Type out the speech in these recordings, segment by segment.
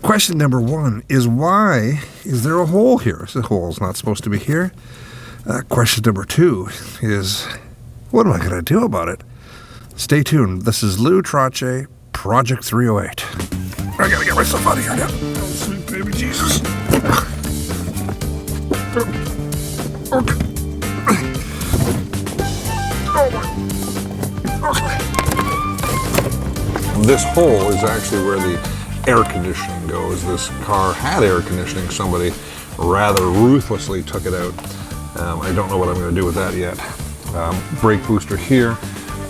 Question number one is, why is there a hole here? The hole's not supposed to be here. Question number two is, what am I going to do about it? Stay tuned. This is Lou Trottier, Project 308. I gotta get myself out of here now. Oh, sweet baby Jesus. Okay. This hole is actually where the air conditioning goes. This car had air conditioning. Somebody rather ruthlessly took it out. I don't know what I'm going to do with that yet. Brake booster here.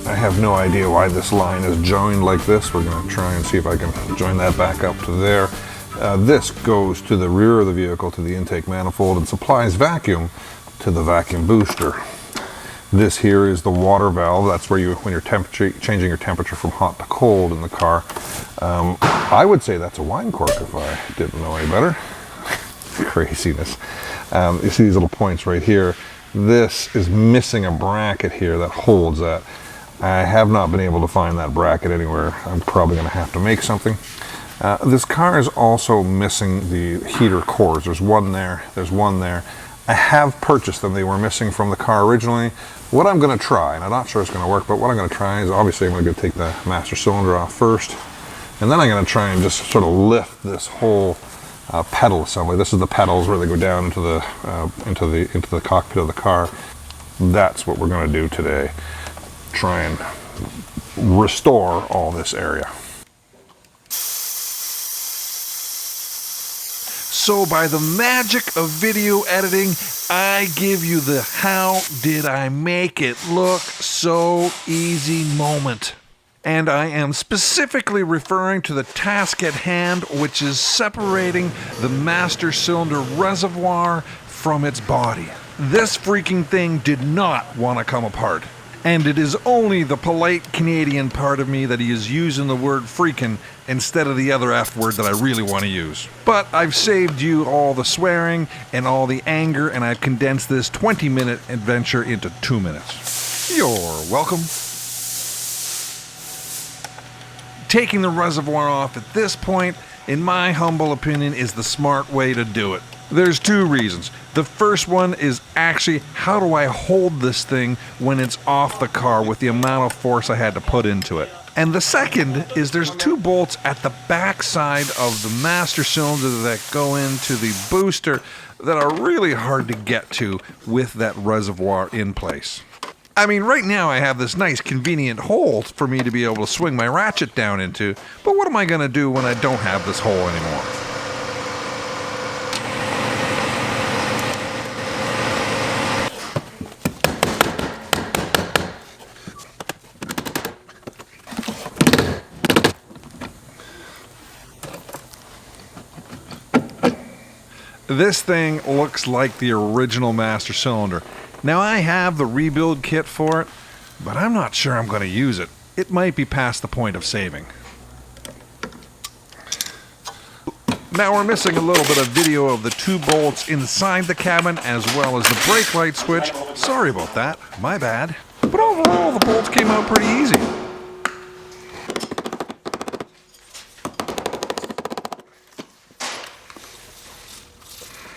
I have no idea why this line is joined like this. We're going to try and see if I can join that back up to there. This goes to the rear of the vehicle, to the intake manifold, and supplies vacuum to the vacuum booster. This here is the water valve. That's where you, when you're changing your temperature from hot to cold in the car. I would say that's a wine cork if I didn't know any better. Craziness. You see these little points right here. This is missing a bracket here that holds that. I have not been able to find that bracket anywhere. I'm probably going to have to make something. This car is also missing the heater cores. There's one there, there's one there. I have purchased them. They were missing from the car originally. What I'm going to try, and I'm not sure it's going to work, but what I'm going to try is, obviously I'm going to take the master cylinder off first, and then I'm going to try and just sort of lift this whole pedal assembly. This is the pedals where they go down into the cockpit of the car. That's what we're going to do today. Try and restore all this area. So by the magic of video editing, I give you the how did I make it look so easy moment. And I am specifically referring to the task at hand, which is separating the master cylinder reservoir from its body. This freaking thing did not want to come apart. And it is only the polite Canadian part of me that he is using the word freaking instead of the other F word that I really want to use. But I've saved you all the swearing and all the anger, and I've condensed this 20-minute adventure into 2 minutes. You're welcome. Taking the reservoir off at this point, in my humble opinion, is the smart way to do it. There's two reasons. The first one is actually, how do I hold this thing when it's off the car with the amount of force I had to put into it? And the second is there's two bolts at the back side of the master cylinder that go into the booster that are really hard to get to with that reservoir in place. I mean, right now I have this nice convenient hole for me to be able to swing my ratchet down into, but what am I going to do when I don't have this hole anymore? This thing looks like the original master cylinder. Now I have the rebuild kit for it, but I'm not sure I'm going to use it. It might be past the point of saving. Now we're missing a little bit of video of the two bolts inside the cabin as well as the brake light switch. Sorry about that, my bad. But overall the bolts came out pretty easy.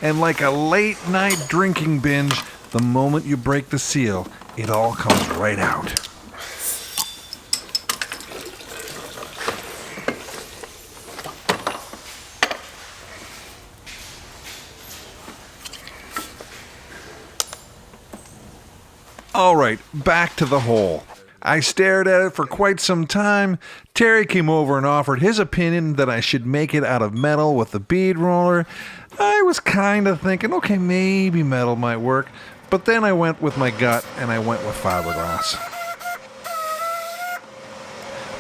And like a late night drinking binge, the moment you break the seal, it all comes right out. All right, back to the hole. I stared at it for quite some time. Terry came over and offered his opinion that I should make it out of metal with the bead roller. I was kind of thinking, okay, maybe metal might work. But then I went with my gut and I went with fiberglass.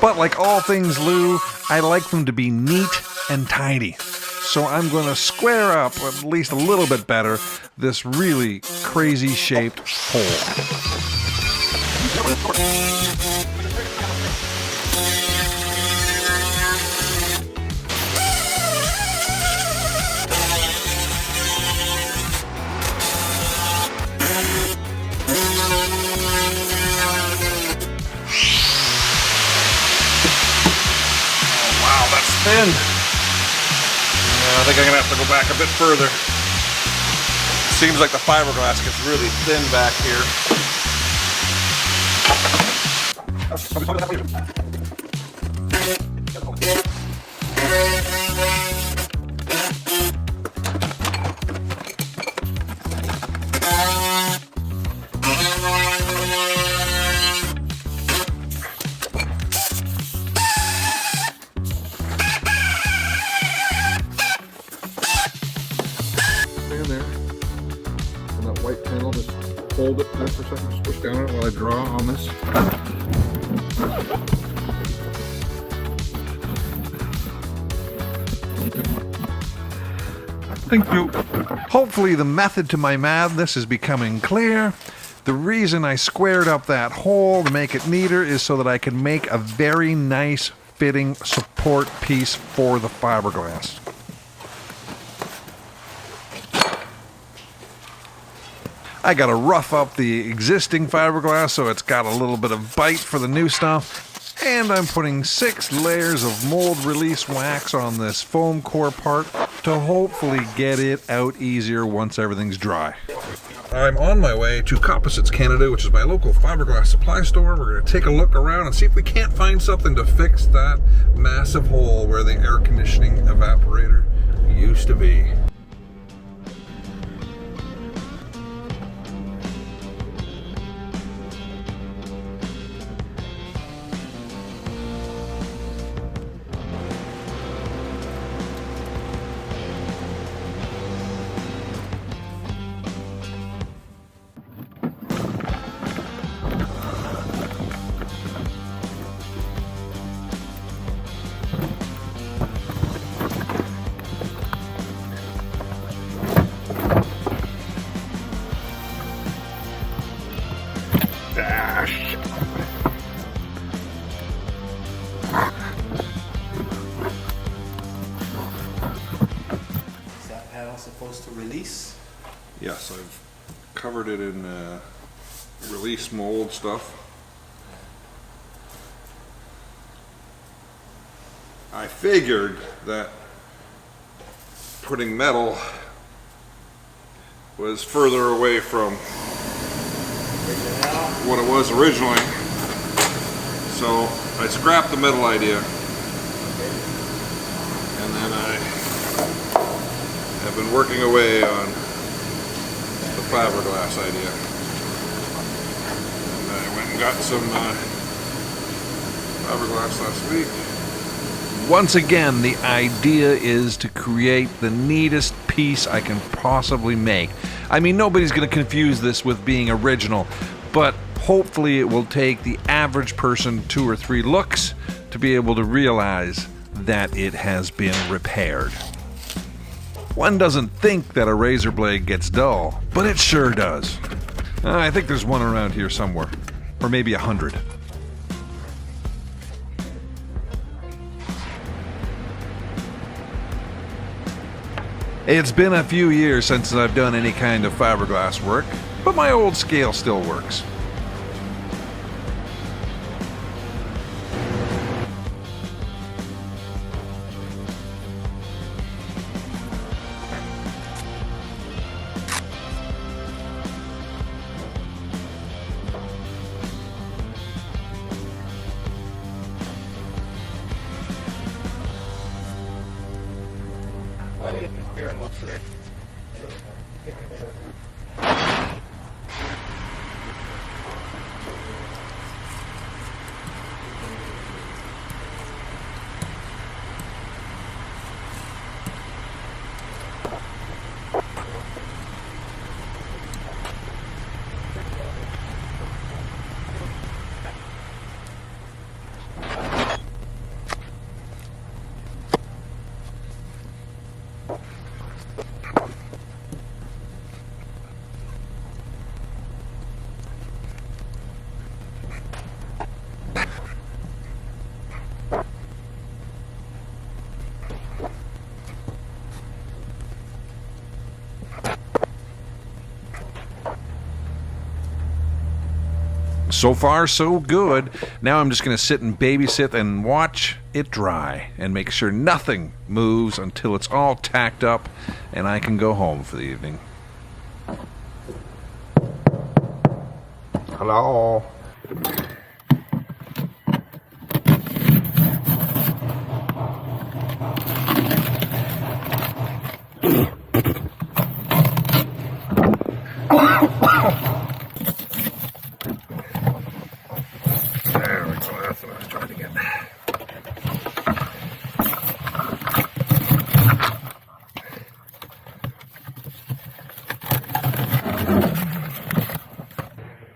But like all things Lou, I like them to be neat and tidy. So I'm going to square up, at least a little bit better, this really crazy shaped hole. Oh, wow, that's thin. I think I'm gonna have to go back a bit further. Seems like the fiberglass gets really thin back here. Stand there. And that white panel, just hold it there for a second, just push down on it while I draw on this. Thank you. Hopefully the method to my madness is becoming clear. The reason I squared up that hole to make it neater is so that I can make a very nice fitting support piece for the fiberglass. I gotta rough up the existing fiberglass so it's got a little bit of bite for the new stuff. And I'm putting 6 layers of mold release wax on this foam core part to hopefully get it out easier once everything's dry. I'm on my way to Composites Canada, which is my local fiberglass supply store. We're going to take a look around and see if we can't find something to fix that massive hole where the air conditioning evaporator used to be. Supposed to release? Yes, I've covered it in release mold stuff. I figured that putting metal was further away from what it was originally, so I scrapped the metal idea, and then I've been working away on the fiberglass idea. And I went and got some fiberglass last week. Once again, the idea is to create the neatest piece I can possibly make. I mean, nobody's going to confuse this with being original, but hopefully it will take the average person 2 or 3 looks to be able to realize that it has been repaired. One doesn't think that a razor blade gets dull, but it sure does. I think there's one around here somewhere, or maybe 100. It's been a few years since I've done any kind of fiberglass work, but my old scale still works. So far, so good. Now I'm just going to sit and babysit and watch it dry and make sure nothing moves until it's all tacked up and I can go home for the evening. Hello. There we go, that's what I was trying to get.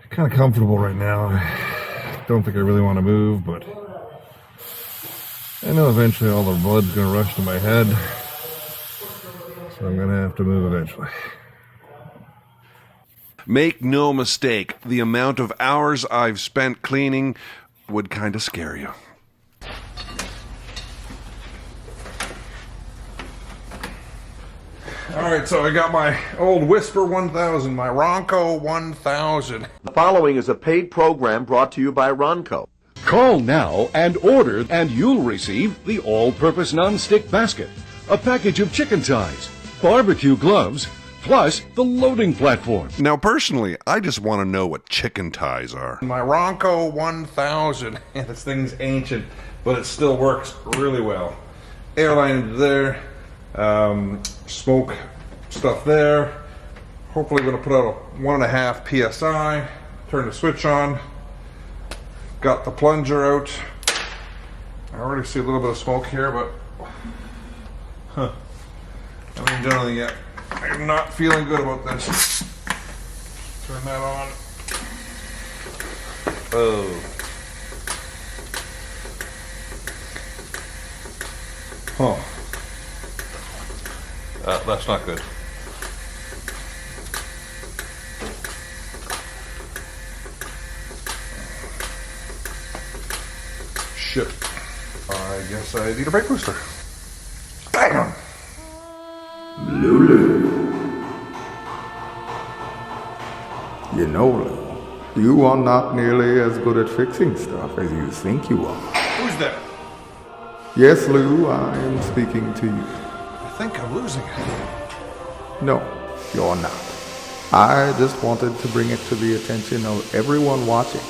Kind of comfortable right now. Don't think I really want to move, but I know eventually all the blood's going to rush to my head, so I'm going to have to move eventually. Make no mistake, the amount of hours I've spent cleaning would kind of scare you. Alright, so I got my old Whisper 1000, my Ronco 1000. The following is a paid program brought to you by Ronco. Call now and order, and you'll receive the all-purpose non-stick basket, a package of chicken thighs, barbecue gloves, plus the loading platform. Now, personally, I just want to know what chicken ties are. My Ronco 1000. Yeah, this thing's ancient, but it still works really well. Airline there, smoke stuff there. Hopefully going to put out a 1.5 PSI. Turn the switch on. Got the plunger out. I already see a little bit of smoke here, but I haven't done anything yet. I'm not feeling good about this. Turn that on. Oh. Huh. That's not good. Shit. I guess I need a brake booster. Damn! Lulu. You know, Lou, you are not nearly as good at fixing stuff as you think you are. Who's that? Yes, Lou, I am speaking to you. I think I'm losing it. No, you're not. I just wanted to bring it to the attention of everyone watching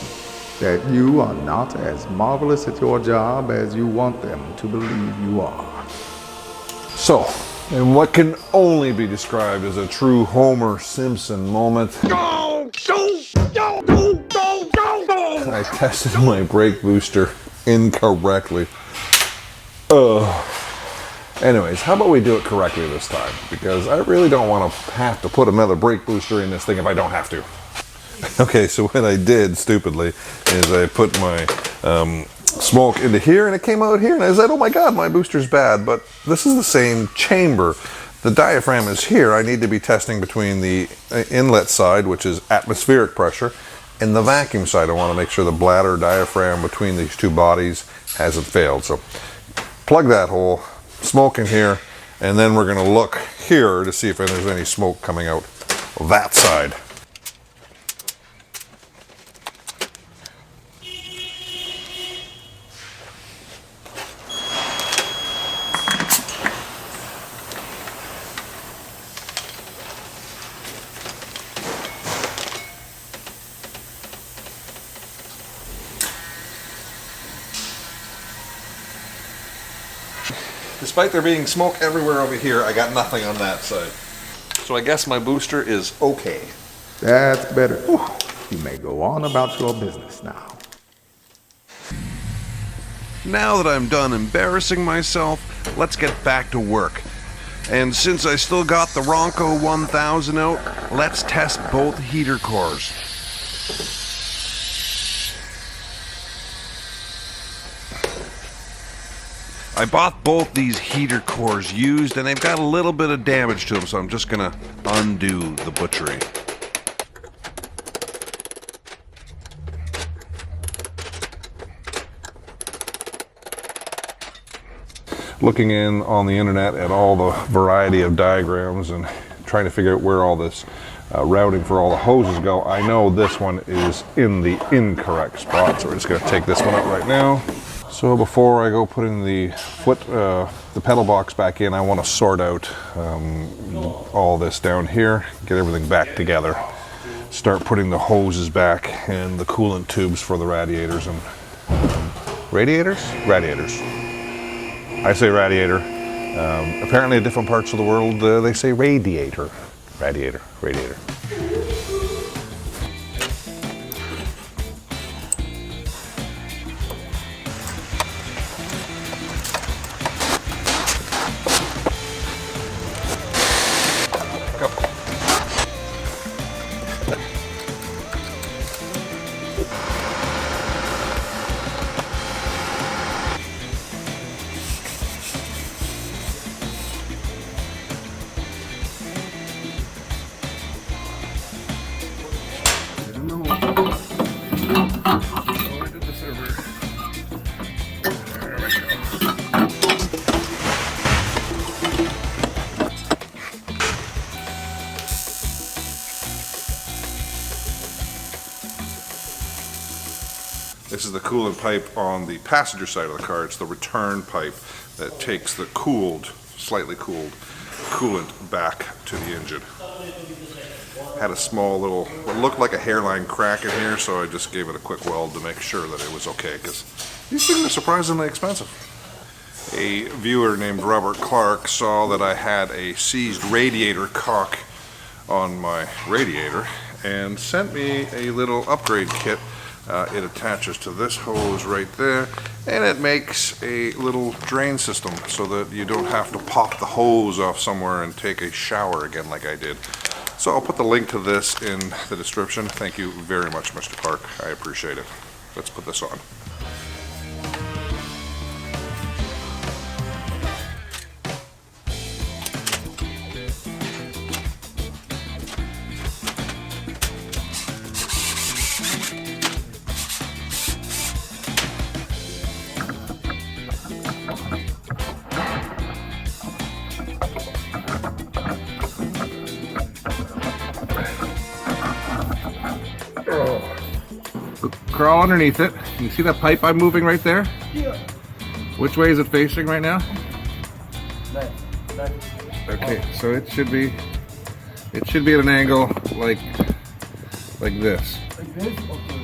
that you are not as marvelous at your job as you want them to believe you are. So, in what can only be described as a true Homer Simpson moment, I tested my brake booster incorrectly. Anyways, how about we do it correctly this time? Because I really don't want to have to put another brake booster in this thing if I don't have to. Okay, so what I did, stupidly, is I put my smoke into here, and it came out here, and I said, oh my god, my booster's bad, but this is the same chamber. The diaphragm is here. I need to be testing between the inlet side, which is atmospheric pressure, and the vacuum side. I want to make sure the bladder diaphragm between these two bodies hasn't failed. So plug that hole, smoke in here, and then we're going to look here to see if there's any smoke coming out that side. Despite there being smoke everywhere over here, I got nothing on that side. So I guess my booster is okay. That's better. Whew. You may go on about your business now. Now that I'm done embarrassing myself, let's get back to work. And since I still got the Ronco 1000 out, let's test both heater cores. I bought both these heater cores used, and they've got a little bit of damage to them, so I'm just gonna undo the butchery. Looking in on the internet at all the variety of diagrams and trying to figure out where all this routing for all the hoses go, I know this one is in the incorrect spot. So we're just going to take this one out right now. So before I go putting the the pedal box back in, I want to sort out all this down here, get everything back together, start putting the hoses back and the coolant tubes for the radiators and radiators? Radiators. I say radiator. Apparently in different parts of the world they say radiator. Radiator, radiator. This is the coolant pipe on the passenger side of the car. It's the return pipe that takes the slightly cooled coolant back to the engine. Had a small little, what looked like a hairline crack in here, so I just gave it a quick weld to make sure that it was okay, because these things are surprisingly expensive. A viewer named Robert Clark saw that I had a seized radiator cock on my radiator and sent me a little upgrade kit. It attaches to this hose right there, and it makes a little drain system so that you don't have to pop the hose off somewhere and take a shower again like I did. So I'll put the link to this in the description. Thank you very much, Mr. Clark. I appreciate it. Let's put this on. Crawl underneath it. You see that pipe I'm moving right there? Yeah. Which way is it facing right now? Left. Okay, so it should be at an angle like this. Like this? Okay.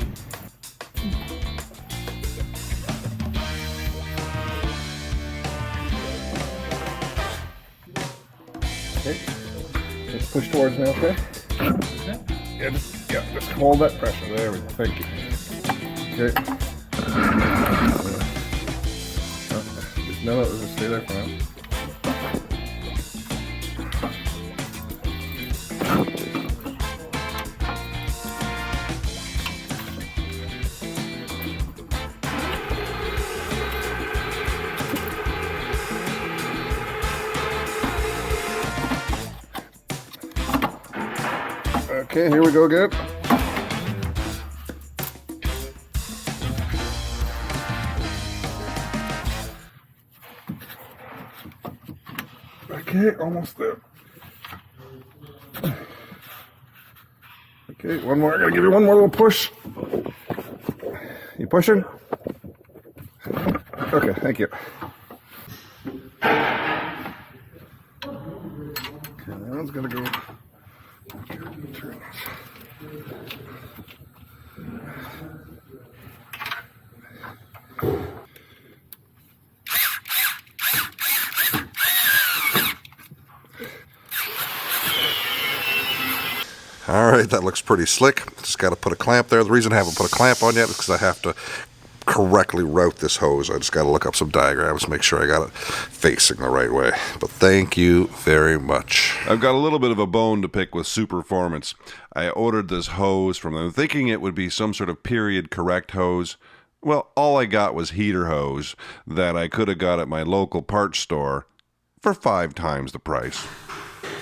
Okay. Just push towards me, okay? Yeah, just hold that pressure. There we go. Thank you. Okay. No, just stay there for now. Okay, here we go again. Okay, almost there. Okay, one more. I gotta give you one more little push. You pushing? Okay, thank you. Okay, that one's gonna go. Turn this. All right, that looks pretty slick. Just got to put a clamp there. The reason I haven't put a clamp on yet is because I have to correctly route this hose. I just got to look up some diagrams, make sure I got it facing the right way. But thank you very much. I've got a little bit of a bone to pick with Superformance. I ordered this hose from them thinking it would be some sort of period correct hose. Well, all I got was heater hose that I could have got at my local parts store for 5 times the price.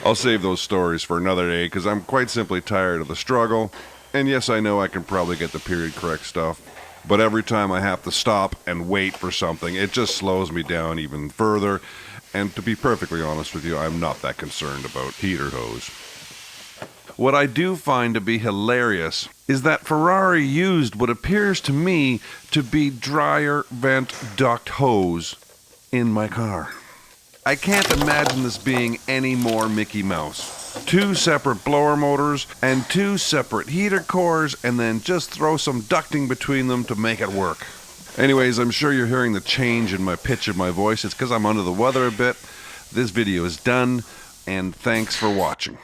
I'll save those stories for another day because I'm quite simply tired of the struggle. And yes, I know I can probably get the period correct stuff, but every time I have to stop and wait for something, it just slows me down even further. And to be perfectly honest with you, I'm not that concerned about heater hose. What I do find to be hilarious is that Ferrari used what appears to me to be dryer vent duct hose in my car. I can't imagine this being any more Mickey Mouse. 2 separate blower motors and 2 separate heater cores, and then just throw some ducting between them to make it work. Anyways, I'm sure you're hearing the change in my pitch of my voice. It's because I'm under the weather a bit. This video is done, and thanks for watching.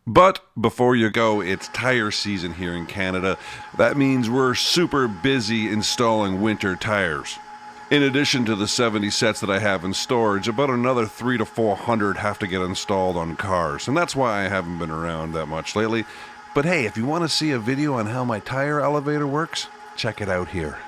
But before you go, it's tire season here in Canada. That means we're super busy installing winter tires. In addition to the 70 sets that I have in storage, about another 300 to 400 have to get installed on cars, and that's why I haven't been around that much lately. But hey, if you want to see a video on how my tire elevator works, check it out here.